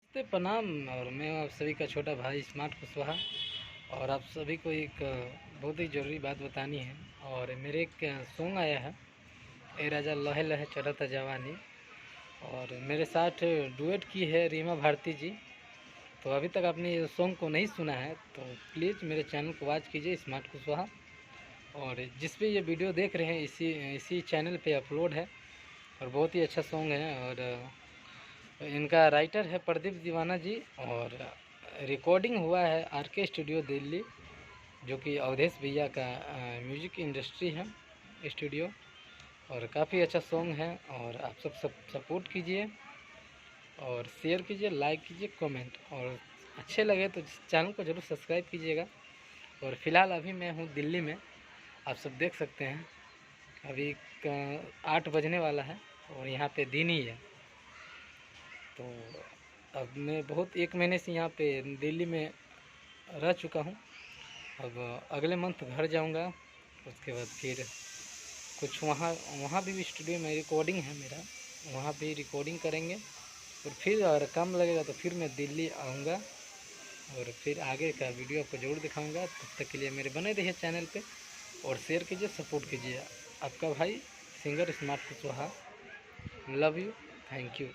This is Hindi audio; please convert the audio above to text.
नमस्ते प्रणाम। और मैं आप सभी का छोटा भाई स्मार्ट कुशवाहा। और आप सभी को एक बहुत ही ज़रूरी बात बतानी है। और मेरे एक सॉन्ग आया है, ए राजा लहे लहे चढ़ता जवानी, और मेरे साथ डुएट की है रीमा भारती जी। तो अभी तक आपने ये सॉन्ग को नहीं सुना है तो प्लीज़ मेरे चैनल को वॉच कीजिए, स्मार्ट कुशवाहा। और जिस पे ये वीडियो देख रहे हैं इसी चैनल पे अपलोड है, और बहुत ही अच्छा सॉन्ग है। और इनका राइटर है प्रदीप दीवाना जी, और रिकॉर्डिंग हुआ है आरके स्टूडियो दिल्ली, जो कि अवधेश भैया का म्यूजिक इंडस्ट्री है स्टूडियो। और काफ़ी अच्छा सॉन्ग है, और आप सब सपोर्ट कीजिए और शेयर कीजिए, लाइक कीजिए, कमेंट, और अच्छे लगे तो चैनल को ज़रूर सब्सक्राइब कीजिएगा। और फिलहाल अभी मैं हूँ दिल्ली में, आप सब देख सकते हैं। अभी 8 बजने वाला है और यहाँ पे दिन ही है। तो अब मैं बहुत 1 महीने से यहाँ पे दिल्ली में रह चुका हूँ। अब अगले मंथ घर जाऊँगा, उसके बाद फिर कुछ वहाँ वहाँ भी स्टूडियो में रिकॉर्डिंग है मेरा, वहाँ भी रिकॉर्डिंग करेंगे। और फिर अगर काम लगेगा तो फिर मैं दिल्ली आऊँगा, और फिर आगे का वीडियो आपको ज़रूर दिखाऊँगा। तब तक के लिए मेरे बने रहिए चैनल पे, और शेयर कीजिए, सपोर्ट कीजिए। आपका भाई singer smart Kushwaha. Love you, thank you.